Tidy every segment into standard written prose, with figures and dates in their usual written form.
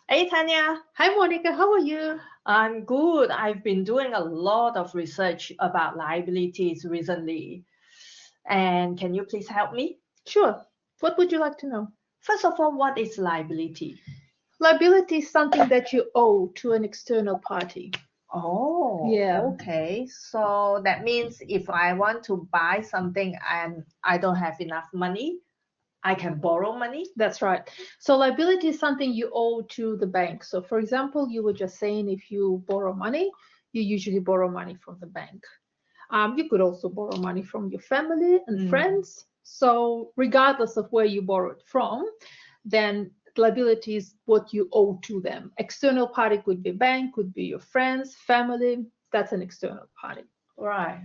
Hey Tanya, Hi, Monica. How are you? I'm good. I've been doing a lot of research about liabilities recently. And can you please help me? Sure. What would you like to know? First of all, what is liability? Liability is something that you owe to an external party. Oh, Yeah, okay. So that means if I want to buy something and I don't have enough money, I can borrow money? that's right. So liability is something you owe to the bank. So, for example, you were just saying if you borrow money, you usually borrow money from the bank. You could also borrow money from your family and Mm, friends. So, regardless of where you borrowed from, then liability is what you owe to them. External party could be bank, could be your friends, family. That's an external party. right.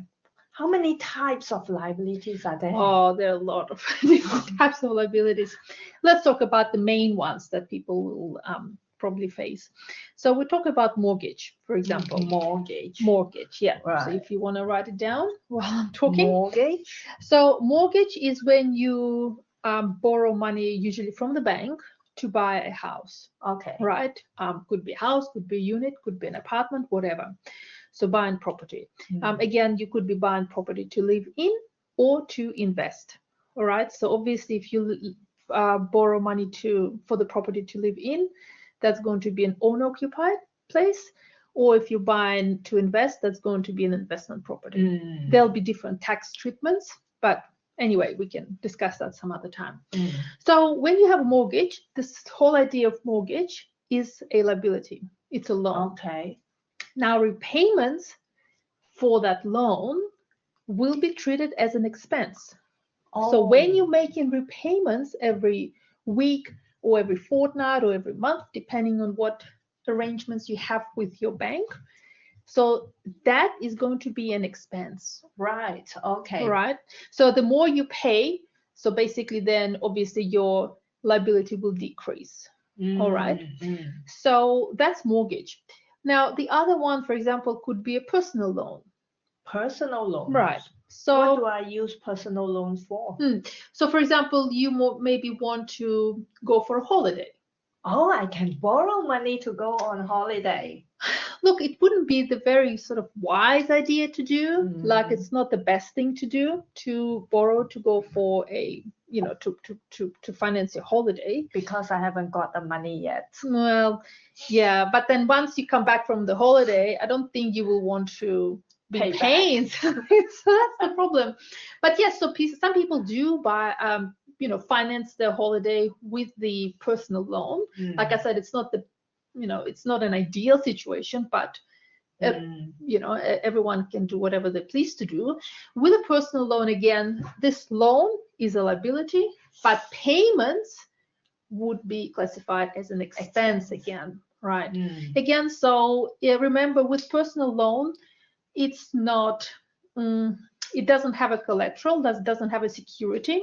How many types of liabilities are there? Oh, there are a lot of different types of liabilities. Let's talk about the main ones that people will probably face. So we talk about mortgage, for example. Mortgage. Mortgage, yeah. So Right. if you want to write it down while I'm talking. Mortgage. So mortgage is when you borrow money, usually from the bank, to buy a house, Okay. right? Could be a house, could be a unit, could be an apartment, whatever. So buying property. Mm. Again, you could be buying property to live in or to invest. All right. So obviously, if you borrow money for the property to live in, that's going to be an owner-occupied place. Or if you're buying to invest, that's going to be an investment property. Mm. There'll be different tax treatments, but anyway, we can discuss that some other time. Mm. So when you have a mortgage, this whole idea of mortgage is a liability. It's a loan. Okay. Now, repayments for that loan will be treated as an expense. So when Oh, you're making repayments every week or every fortnight or every month, depending on what arrangements you have with your bank, so that is going to be an expense, right. Okay. right? So the more you pay, so basically then obviously your liability will decrease. All right. Mm, mm. So that's mortgage. Now, the other one, for example, could be a personal loan. Personal Right. loans. What do So, I use personal loans for? so for example, you maybe want to go for a holiday. Oh, I can borrow money to go on holiday. Look, it wouldn't be the very sort of wise idea to do. Like, Mm, it's not the best thing to do to borrow to go for a, to finance your holiday. because I haven't got the money yet. Well, yeah, but then once you come back from the holiday, I don't think you will want to be Pay back. paying. So that's the problem. But yes, so some people do buy, finance their holiday with the personal loan. Like I Mm, said, it's not it's not an ideal situation, but uh, mm, everyone can do whatever they please to do. With a personal loan, again, this loan is a liability, but payments would be classified as an expense again, right? mm, Again, so yeah, remember with personal loan, it's not, um, it doesn't have a collateral, doesn't have a security.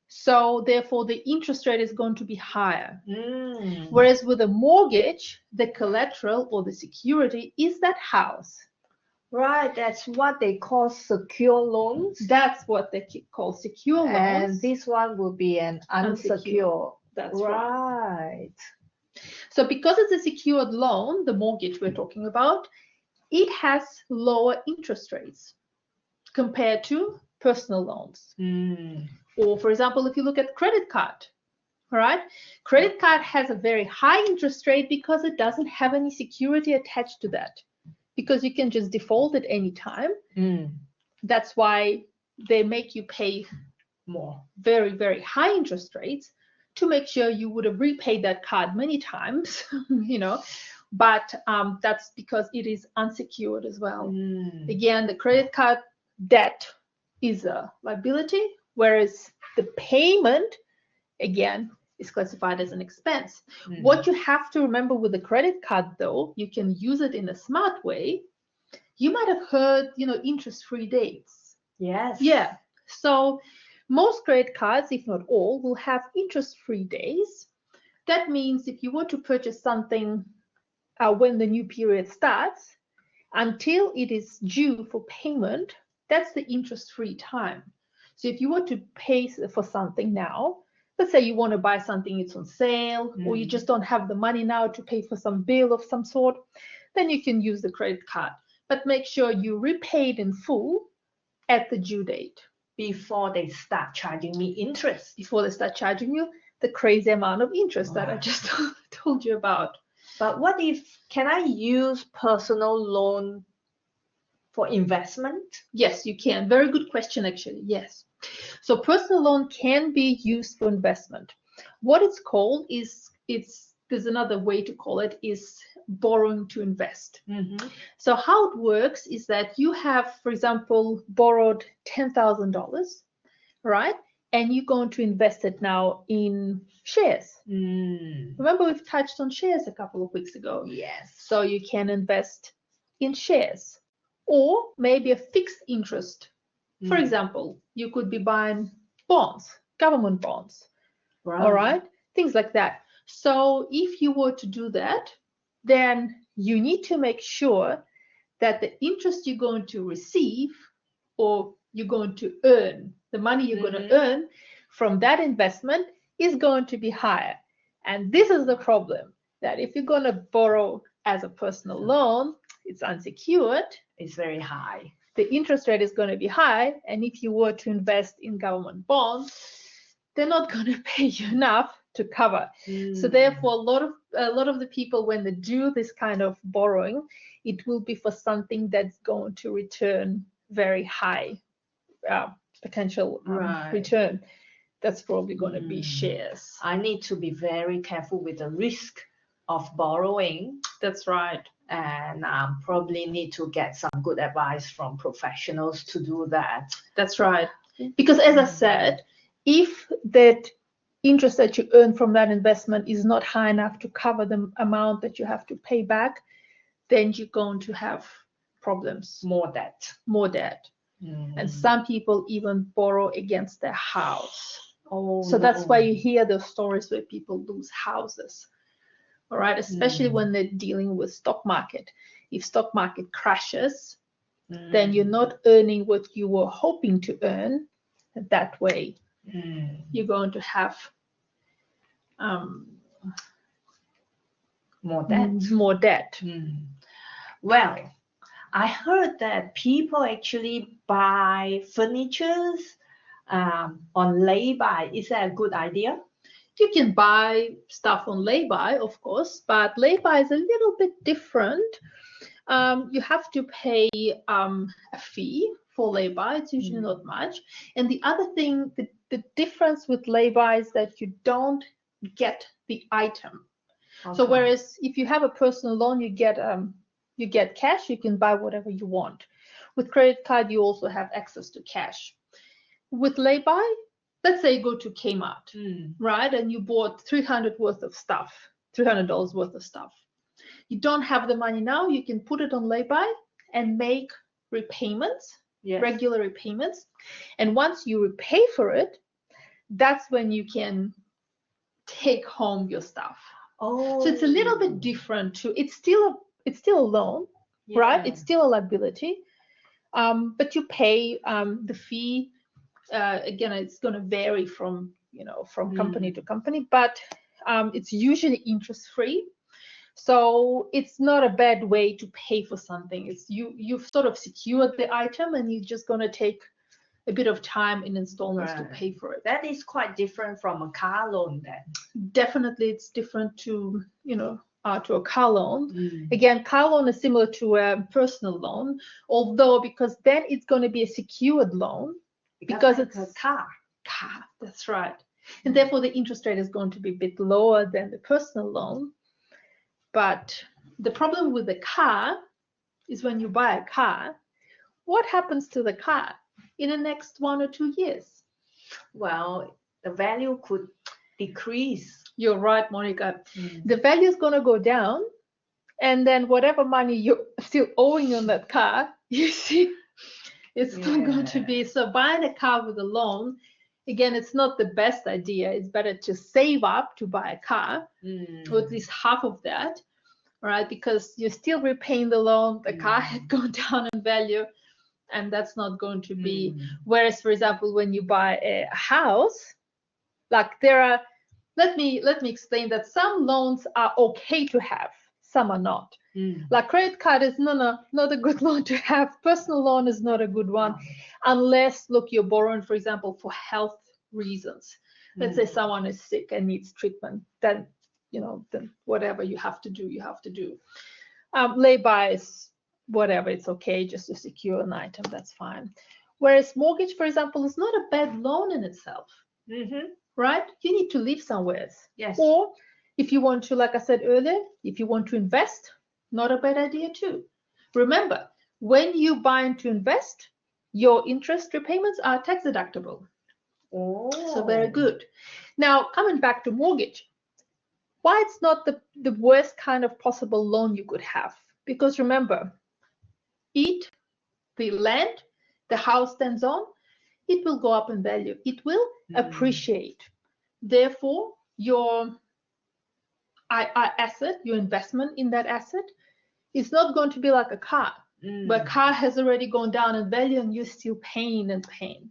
So therefore, the interest rate is going to be higher. mm. Whereas with a mortgage, the collateral or the security is that house. Right, that's what they call secure loans. That's what they call secure And loans. this one will be an Unsecured. unsecured. That's right. Right. So because it's a secured loan, the mortgage we're talking about, it has lower interest rates compared to personal loans. Mm, Or, for example, if you look at credit card, all right, credit card has a very high interest rate because it doesn't have any security attached to that, because you can just default at any time. mm. That's why they make you pay More. very, very high interest rates to make sure you would have repaid that card many times, but that's because it is unsecured as well. Mm, Again, the credit card debt is a liability, whereas the payment, again, is classified as an expense. mm. What you have to remember with the credit card, though, you can use it in a smart way. You might have heard, interest-free dates. Yes. Yeah. So most credit cards, if not all, will have interest-free days. That means if you were to purchase something when the new period starts, until it is due for payment, that's the interest-free time. So if you were to pay for something now, let's say you want to buy something, it's on sale, or you just don't have the money now to pay for some bill of some sort, then you can use the credit card. But make sure you repay it in full at the due date. Before they start charging me interest. Before they start charging you the crazy amount of interest that I just told you about. But what if, can I use personal loan for investment? Yes, you can. Very good question, actually. Yes. So personal loan can be used for investment. What it's called is, there's another way to call it, is borrowing to invest. So how it works is that you have, for example, borrowed $10,000, right? And you're going to invest it now in shares. Remember, we've touched on shares a couple of weeks ago. Yes. So you can invest in shares, or maybe a fixed interest. For example, you could be buying bonds, government bonds, all right? Things like that. So if you were to do that, then you need to make sure that the interest you're going to receive, or you're going to earn, the money you're going to earn from that investment is going to be higher. And this is the problem, that if you're going to borrow as a personal loan, it's unsecured. It's very high. The interest rate is going to be high. And if you were to invest in government bonds, they're not going to pay you enough to cover. So therefore, a lot of the people, when they do this kind of borrowing, it will be for something that's going to return very high potential return. That's probably going to be shares. I need to be very careful with the risk of borrowing. That's right. And probably need to get some good advice from professionals to do that. That's right. Because as I said, if that interest that you earn from that investment is not high enough to cover the amount that you have to pay back, then you're going to have problems. More debt. More debt. And some people even borrow against their house. So that's why you hear those stories where people lose houses. All right, especially when they're dealing with stock market. If stock market crashes, then you're not earning what you were hoping to earn. That way, you're going to have more debt. More debt. Well, I heard that people actually buy furnitures on lay-by. Is that a good idea? You can buy stuff on lay-by, of course, but lay-by is a little bit different. You have to pay a fee for lay-by. It's usually not much. And the other thing, the difference with lay-by is that you don't get the item. So whereas if you have a personal loan, you get cash, you can buy whatever you want. With credit card, you also have access to cash. With lay-by, let's say you go to Kmart, right? And you bought $300 worth of stuff. You don't have the money now, you can put it on lay-by and make repayments, regular repayments. And once you repay for it, that's when you can take home your stuff. So it's a little bit different too. It's still a loan, right? It's still a liability, but you pay the fee. Again, it's going to vary from company to company, but it's usually interest free. So it's not a bad way to pay for something. It's you've sort of secured the item, and you're just going to take a bit of time in installments to pay for it. That is quite different from a car loan then. Definitely, it's different to to a car loan. Again, car loan is similar to a personal loan, although because then it's going to be a secured loan because it's a car. That's right. And therefore the interest rate is going to be a bit lower than the personal loan. But the problem with the car is when you buy a car, what happens to the car in the next 1 or 2 years? Well, the value could decrease. You're right, Monica. The value is going to go down, and then whatever money you're still owing on that car, you see, it's not going to be. So buying a car with a loan, again, it's not the best idea. It's better to save up to buy a car, or at least half of that, right? Because you're still repaying the loan. The car had gone down in value, and that's not going to be. Whereas, for example, when you buy a house, Like there are, let me explain that some loans are okay to have, some are not. Like credit card is not a good loan to have. Personal loan is not a good one, unless, look, you're borrowing, for example, for health reasons. Let's say someone is sick and needs treatment, then then whatever you have to do, you have to do. Lay-by is whatever, it's okay just to secure an item, that's fine. Whereas mortgage, for example, is not a bad loan in itself, right? You need to live somewhere. Yes. Or if you want to, like I said earlier, if you want to invest, not a bad idea too. Remember, when you buy to invest, your interest repayments are tax deductible. Oh. So very good. Now, coming back to mortgage, why it's not the worst kind of possible loan you could have? Because remember, the land the house stands on, it will go up in value. It will appreciate. Therefore, your asset, your investment in that asset, is not going to be like a car, where a car has already gone down in value and you're still paying and paying.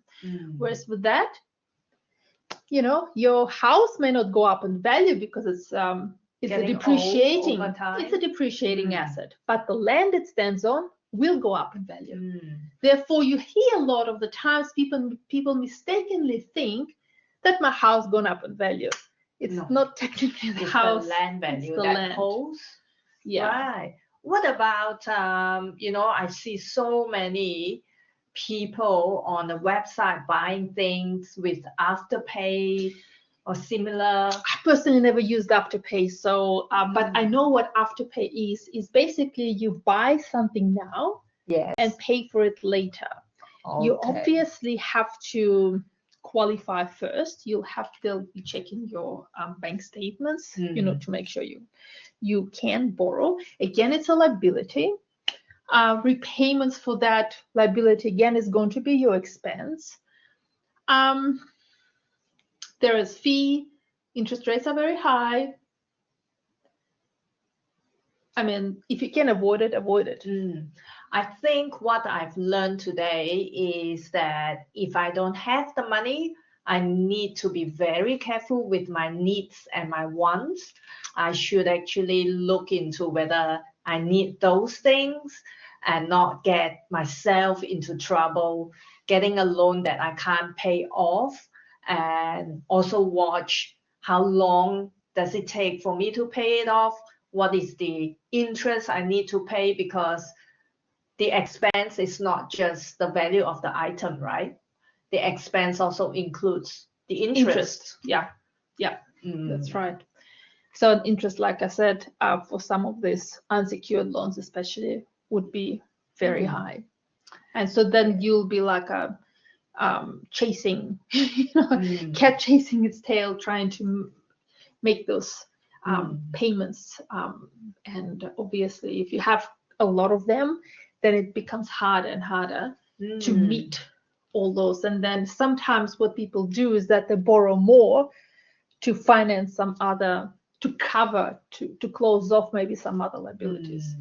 Whereas with that, your house may not go up in value because it's a depreciating asset, but the land it stands on will go up in value. Therefore, you hear a lot of the times people mistakenly think that my house gone up in value. It's not technically the house, the land value, it's the that land. holds. Yeah. Right. What about I see so many people on the website buying things with Afterpay or similar. I personally never used Afterpay, so but I know what Afterpay is basically you buy something now and pay for it later. You obviously have to qualify first. They'll be checking your bank statements, to make sure you can borrow. Again, it's a liability. Repayments for that liability again is going to be your expense. There is fee. Interest rates are very high. I mean, if you can avoid it, avoid it. I think what I've learned today is that if I don't have the money, I need to be very careful with my needs and my wants. I should actually look into whether I need those things and not get myself into trouble getting a loan that I can't pay off, and also watch how long does it take for me to pay it off, what is the interest I need to pay, because the expense is not just the value of the item, right? The expense also includes the interest. Yeah, that's right. So interest, like I said, for some of these unsecured loans especially, would be very high. And so then you'll be like a chasing, cat chasing its tail, trying to make those payments. And obviously, if you have a lot of them, then it becomes harder and harder to meet all those. And then sometimes what people do is that they borrow more to finance some other, to cover, to close off maybe some other liabilities.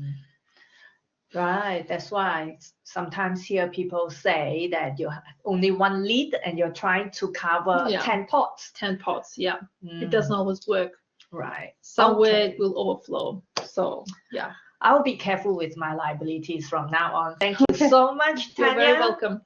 Right. That's why sometimes hear people say that you have only one lid and you're trying to cover 10 pots. 10 pots, yeah. It doesn't always work. Right. Somewhere it will overflow. So, yeah. I'll be careful with my liabilities from now on. Thank you so much, Tanya. You're very welcome.